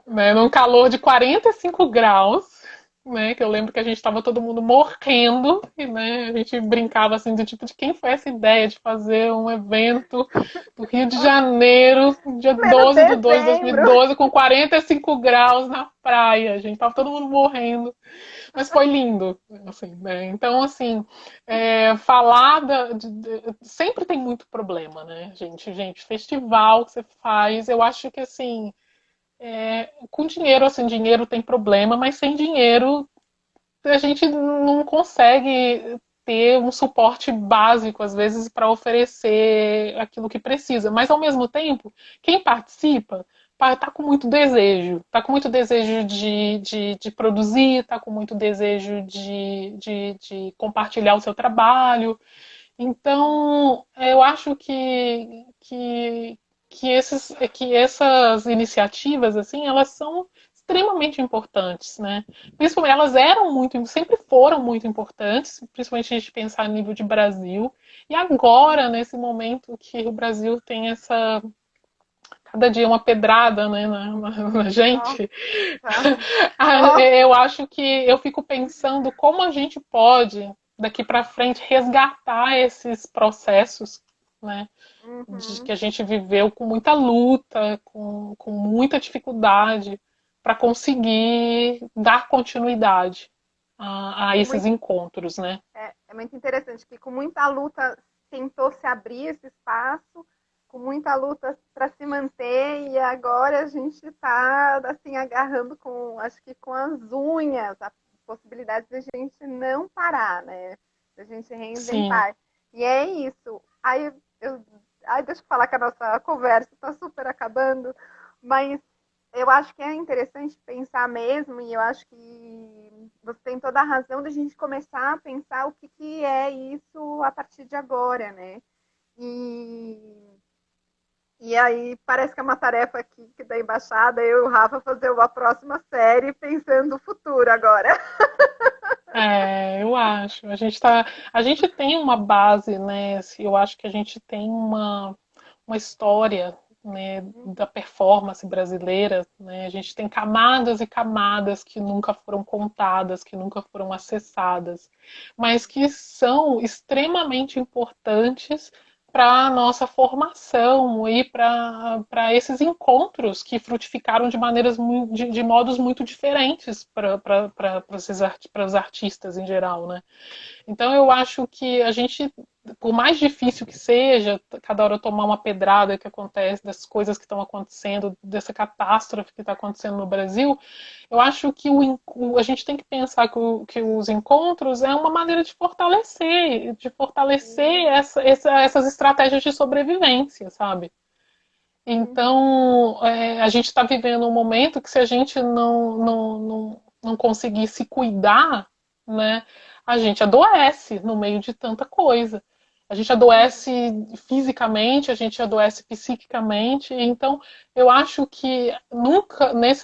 Né, num calor de 45 graus, né, que eu lembro que a gente estava todo mundo morrendo, e né, a gente brincava assim do tipo de quem foi essa ideia de fazer um evento no Rio de Janeiro, dia Pleno 12 de 2 de dezembro. 2012, com 45 graus na praia, a gente tava todo mundo morrendo, mas foi lindo, assim, né? Então, assim, falar sempre tem muito problema, né, gente, festival que você faz, eu acho que assim com dinheiro, assim, dinheiro tem problema, mas sem dinheiro a gente não consegue ter um suporte básico, às vezes, para oferecer aquilo que precisa. Mas, ao mesmo tempo, quem participa está com muito desejo. Está com muito desejo de produzir, está com muito desejo de compartilhar o seu trabalho. Então, eu acho que essas iniciativas, assim, elas são extremamente importantes, né? Principalmente, elas eram muito, sempre foram muito importantes, principalmente a gente pensar a nível de Brasil. E agora, nesse momento que o Brasil tem cada dia uma pedrada, né, na gente, Nossa. Nossa. eu acho que eu fico pensando como a gente pode, daqui para frente, resgatar esses processos, né, que Uhum. a gente viveu com muita luta, com muita dificuldade, para conseguir dar continuidade a Com esses muito, encontros, né? é muito interessante que com muita luta tentou se abrir esse espaço, com muita luta para se manter e agora a gente está assim agarrando com, acho que com as unhas, a possibilidade de a gente não parar, né? Da gente Sim, reinventar. E é isso. Deixa eu falar que a nossa conversa está super acabando, mas eu acho que é interessante pensar mesmo, e eu acho que você tem toda a razão da gente começar a pensar o que, que é isso a partir de agora, né? E, e aí parece que é uma tarefa aqui que da embaixada, eu e o Rafa fazer uma próxima série pensando no futuro agora. eu acho. A gente tem uma base, né? Eu acho que a gente tem uma história né, da performance brasileira, né? A gente tem camadas e camadas que nunca foram contadas, que nunca foram acessadas, mas que são extremamente importantes para a nossa formação e para esses encontros que frutificaram de maneiras de modos muito diferentes para os artistas em geral, né? Então eu acho que a gente, por mais difícil que seja, cada hora tomar uma pedrada que acontece, das coisas que estão acontecendo, dessa catástrofe que está acontecendo no Brasil, eu acho que a gente tem que pensar que os encontros é uma maneira de fortalecer essas estratégias de sobrevivência, sabe? Então, a gente está vivendo um momento que se a gente não conseguir se cuidar, né, a gente adoece no meio de tanta coisa. A gente adoece fisicamente, a gente adoece psiquicamente. Então, eu acho que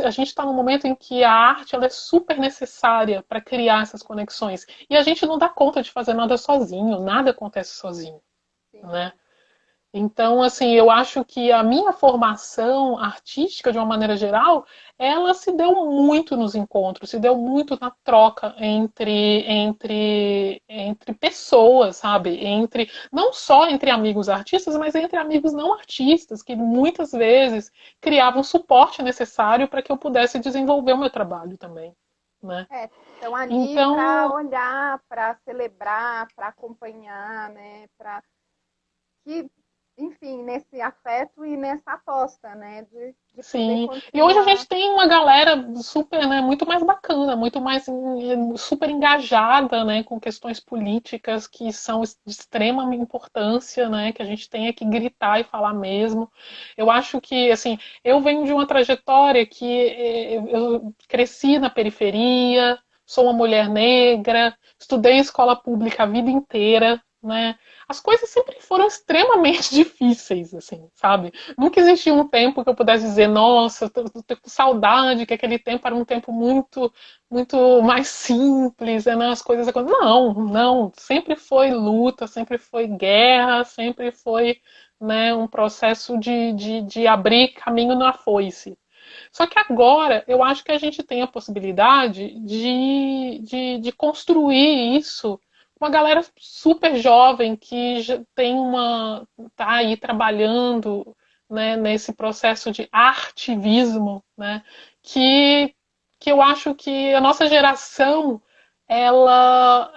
a gente está num momento em que a arte ela é super necessária para criar essas conexões. E a gente não dá conta de fazer nada sozinho, nada acontece sozinho, né? Então, assim, eu acho que a minha formação artística, de uma maneira geral, ela se deu muito nos encontros, se deu muito na troca entre pessoas, sabe? Não só entre amigos artistas, mas entre amigos não artistas, que muitas vezes criavam o suporte necessário para que eu pudesse desenvolver o meu trabalho também, né? Estão ali para Então, olhar, para celebrar, para acompanhar, né? Para que, enfim, nesse afeto e nessa aposta, né? De poder sim, e hoje a continuar. gente tem uma galera super, né, muito mais bacana, muito mais super engajada, né, com questões políticas que são de extrema importância, né, que a gente tem que gritar e falar mesmo. Eu acho que, assim, eu venho de uma trajetória que eu cresci na periferia, sou uma mulher negra, estudei em escola pública a vida inteira, né? As coisas sempre foram extremamente difíceis, assim, sabe? Nunca existiu um tempo que eu pudesse dizer, nossa, eu tô com saudade, que aquele tempo era um tempo muito mais simples, né? As coisas acontecem. Não, sempre foi luta, sempre foi guerra, sempre foi, né, um processo de abrir caminho na foice. Só que agora eu acho que a gente tem a possibilidade de construir isso. Uma galera super jovem que já tá aí trabalhando, né, nesse processo de artivismo, né, que, que eu acho que a nossa geração ela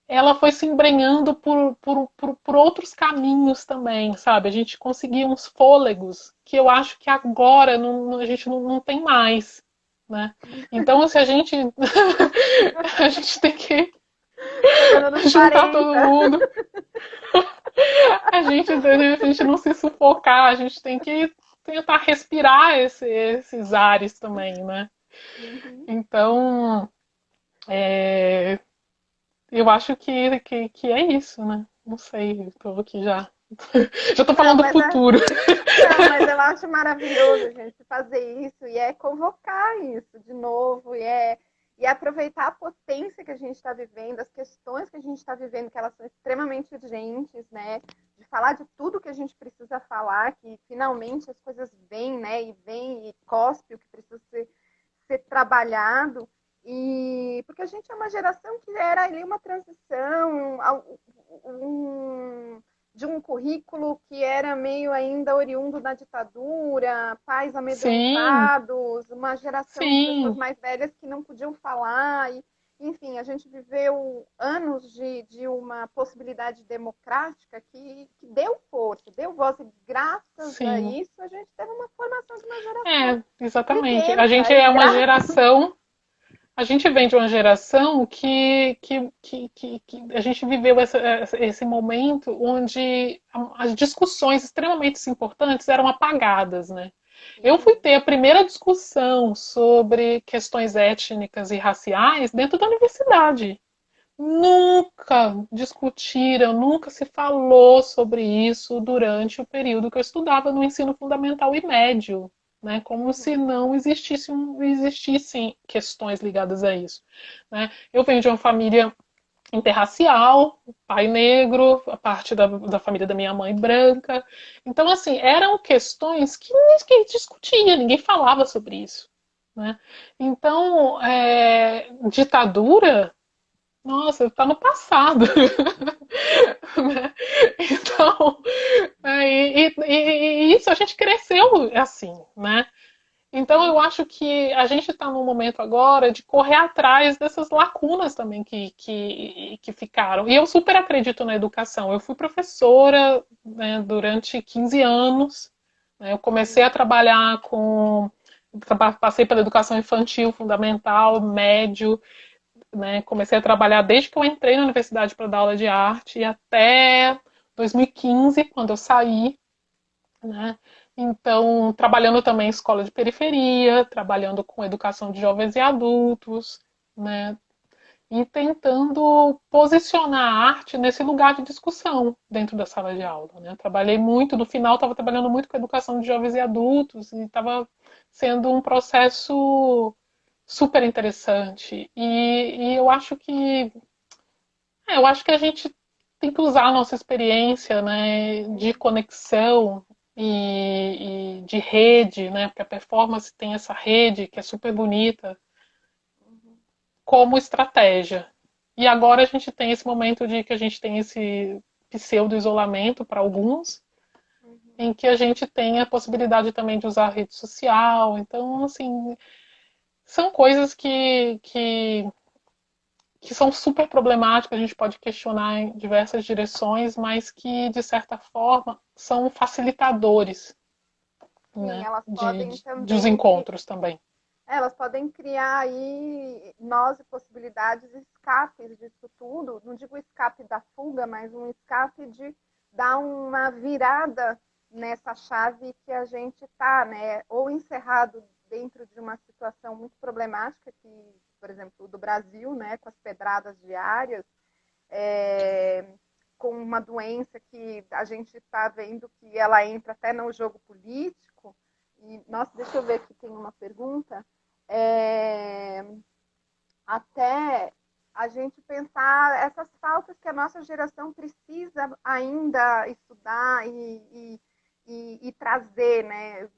ela foi se embrenhando por outros caminhos também, sabe? A gente conseguia uns fôlegos que eu acho que agora a gente não tem mais, né? Então, se a gente a gente tem que Chegando nos juntar todo 40. mundo, a gente não se sufocar, a gente tem que tentar respirar esses ares também, né? Uhum. Então, eu acho que é isso, né? Não sei, estou aqui já. Já tô Não, falando do mas futuro. não, mas eu acho maravilhoso, gente, fazer isso e é convocar isso de novo e aproveitar a potência que a gente está vivendo, as questões que a gente está vivendo, que elas são extremamente urgentes, né? De falar de tudo que a gente precisa falar, que finalmente as coisas vêm, né? E vem e cospe o que precisa ser trabalhado. E porque a gente é uma geração que era ali uma transição, um de um currículo que era meio ainda oriundo da ditadura, pais Sim, amedrontados, uma geração de pessoas sim, mais velhas que não podiam falar. E, enfim, a gente viveu anos de uma possibilidade democrática que deu força, deu voz, e graças a sim. isso a gente teve uma formação de uma geração É, exatamente. A gente briguenta e é uma graças. geração. A gente vem de uma geração que a gente viveu esse momento onde as discussões extremamente importantes eram apagadas, né? Eu fui ter a primeira discussão sobre questões étnicas e raciais dentro da universidade. Nunca discutiram, nunca se falou sobre isso durante o período que eu estudava no ensino fundamental e médio, né? Como se não existissem questões ligadas a isso, né? Eu venho de uma família interracial, pai negro, a parte da família da minha mãe branca. Então, assim, eram questões que ninguém discutia, ninguém falava sobre isso. Né? Então, ditadura, nossa, está no passado. Né? Então, e isso a gente cresceu assim, né? Então eu acho que a gente está num momento agora de correr atrás dessas lacunas também que ficaram. E eu super acredito na educação. Eu fui professora, né, durante 15 anos. Né? Eu comecei a trabalhar com. Passei pela educação infantil, fundamental, médio. Né? Comecei a trabalhar desde que eu entrei na universidade para dar aula de arte e até 2015, quando eu saí. Né? Então, trabalhando também em escola de periferia, trabalhando com educação de jovens e adultos, né? E tentando posicionar a arte nesse lugar de discussão dentro da sala de aula. Né? Trabalhei muito, no final estava trabalhando muito com educação de jovens e adultos e estava sendo um processo super interessante. E eu acho que a gente tem que usar a nossa experiência, né, de conexão e de rede, né, porque a performance tem essa rede que é super bonita, como estratégia. E agora a gente tem esse momento de que a gente tem esse pseudo-isolamento para alguns, em que a gente tem a possibilidade também de usar a rede social. Então, assim, são coisas que são super problemáticas, a gente pode questionar em diversas direções, mas que, de certa forma, são facilitadores, Sim, né, elas podem dos também encontros também. elas podem criar aí nós e possibilidades, escapes disso tudo. Não digo escape da fuga, mas um escape de dar uma virada nessa chave que a gente está, né? Ou encerrado dentro de uma situação muito problemática, que, por exemplo, do Brasil, né? Com as pedradas diárias, com uma doença que a gente está vendo que ela entra até no jogo político. E, nossa, deixa eu ver aqui, tem uma pergunta. É, até a gente pensar essas pautas que a nossa geração precisa ainda estudar e trazer, né?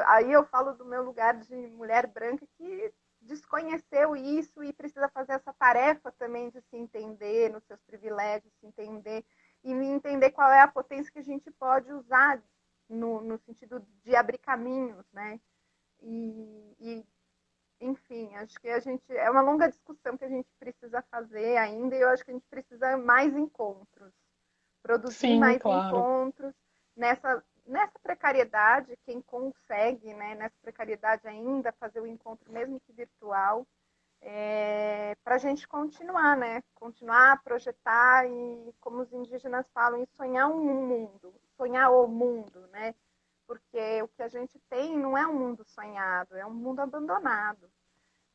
Aí eu falo do meu lugar de mulher branca que desconheceu isso e precisa fazer essa tarefa também de se entender nos seus privilégios, se entender e entender qual é a potência que a gente pode usar no sentido de abrir caminhos, né? E enfim, acho que a gente é uma longa discussão que a gente precisa fazer ainda e eu acho que a gente precisa mais encontros, produzir Sim, mais claro. encontros nessa precariedade, quem consegue, né, nessa precariedade ainda fazer o encontro mesmo que virtual, para a gente continuar, né, continuar a projetar e como os indígenas falam, e sonhar um mundo, sonhar o mundo, né? Porque o que a gente tem não é um mundo sonhado, é um mundo abandonado.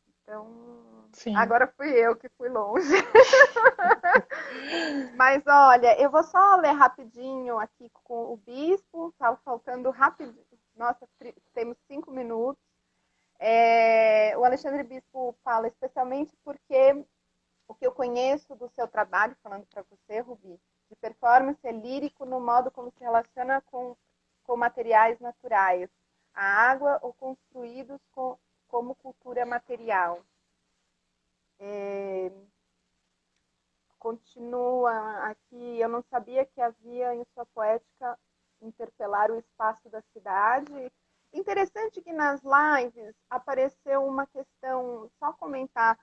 Então, Sim. agora fui eu que fui longe. Mas olha, eu vou só ler rapidinho aqui com o bispo, tá faltando rapidinho. Nossa, temos 5 minutos. O Alexandre Bispo fala especialmente porque o que eu conheço do seu trabalho, falando para você, Rubi, de performance é lírico no modo como se relaciona com materiais naturais, a água ou construídos como cultura material. Continua aqui, eu não sabia que havia em sua poética interpelar o espaço da cidade. Interessante que nas lives apareceu uma questão, só comentar,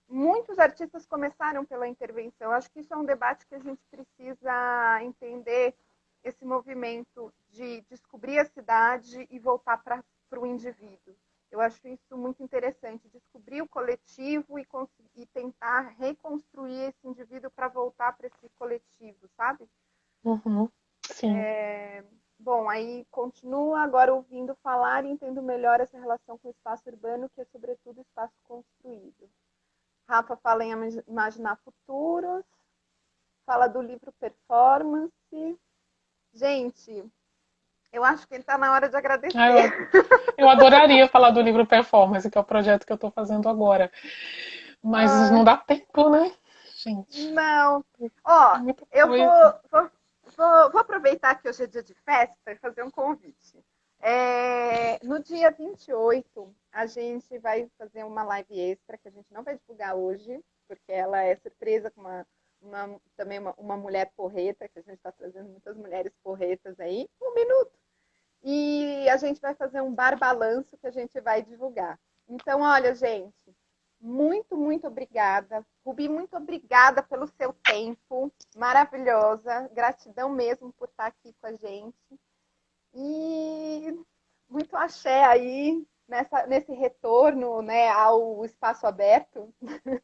muitos artistas começaram pela intervenção. Acho que isso é um debate que a gente precisa entender, esse movimento de descobrir a cidade e voltar para o indivíduo. Eu acho isso muito interessante, descobrir o coletivo e tentar reconstruir esse indivíduo para voltar para esse coletivo, sabe? Uhum. Sim. Bom, aí continua agora ouvindo falar e entendo melhor essa relação com o espaço urbano, que é sobretudo espaço construído. Rafa fala em imaginar futuros, fala do livro Performance. Gente, eu acho que está na hora de Ah, agradecer. eu adoraria falar do livro Performance, que é o projeto que eu estou fazendo agora. Mas Ah, não dá tempo, né? gente. Não. É Ó, muita eu coisa. vou aproveitar que hoje é dia de festa e fazer um convite. No dia 28, a gente vai fazer uma live extra que a gente não vai divulgar hoje, porque ela é surpresa com também uma mulher porreta, que a gente está trazendo muitas mulheres porretas aí. Um minuto. E a gente vai fazer um bar balanço que a gente vai divulgar. Então, olha, gente, muito, muito obrigada. Rubi, muito obrigada pelo seu tempo. Maravilhosa. Gratidão mesmo por estar aqui com a gente. E muito axé aí nesse retorno, né, ao espaço aberto,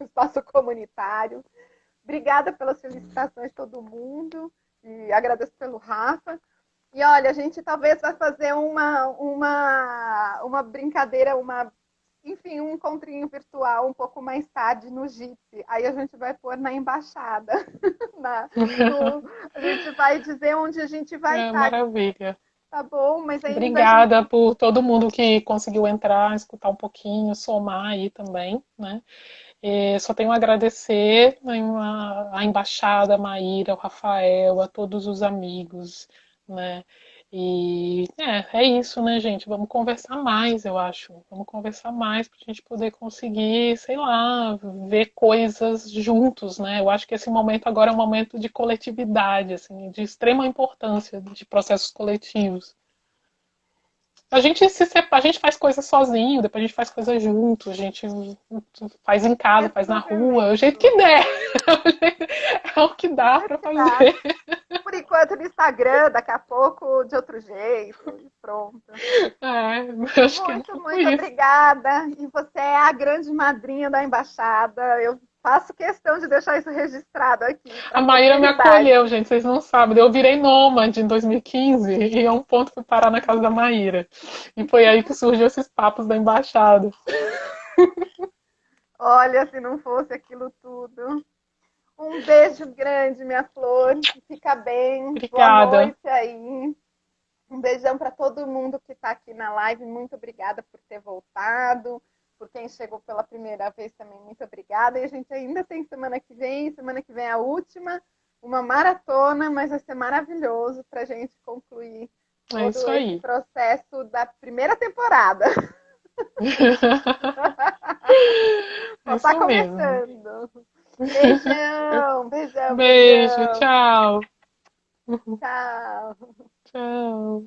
espaço comunitário. Obrigada pelas felicitações de todo mundo. E agradeço pelo Rafa. E olha, a gente talvez vai fazer uma brincadeira, enfim, um encontrinho virtual um pouco mais tarde no JIT. Aí a gente vai pôr na embaixada. A gente vai dizer onde a gente vai É, estar. maravilha. Tá bom, mas ainda a gente. Obrigada por todo mundo que conseguiu entrar, escutar um pouquinho, somar aí também, né? E só tenho a agradecer, né, a embaixada, a Maíra, o Rafael, a todos os amigos, né? E é isso, né, gente? Vamos conversar mais, eu acho. Vamos conversar mais para a gente poder conseguir, sei lá, ver coisas juntos, né? Eu acho que esse momento agora é um momento de coletividade, assim, de extrema importância de processos coletivos. A gente faz coisas sozinho, depois a gente faz coisas junto, a gente faz em casa, faz na Isso rua, o jeito mesmo. que der. É o que dá É para que dá. fazer. Por enquanto no Instagram, daqui a pouco de outro jeito. E pronto. É, acho que é um Muito, pouco muito isso. obrigada. E você é a grande madrinha da embaixada. Eu faço questão de deixar isso registrado aqui para A a Maíra me posteridade. acolheu, gente, vocês não sabem. Eu virei nômade em 2015 e a um ponto fui parar na casa da Maíra. E foi aí que surgiu esses papos da embaixada. Olha, se não fosse aquilo tudo. Um beijo grande, minha flor. Fica bem. Boa Obrigada. noite aí. Um beijão para todo mundo que está aqui na live. Muito obrigada por ter voltado. Por quem chegou pela primeira vez também, muito obrigada. E a gente ainda tem semana que vem é a última, uma maratona, mas vai ser maravilhoso para a gente concluir É todo isso esse aí. processo da primeira temporada. É Só está isso mesmo. começando. Beijão, beijão, Beijo, beijão. tchau. Tchau. Tchau.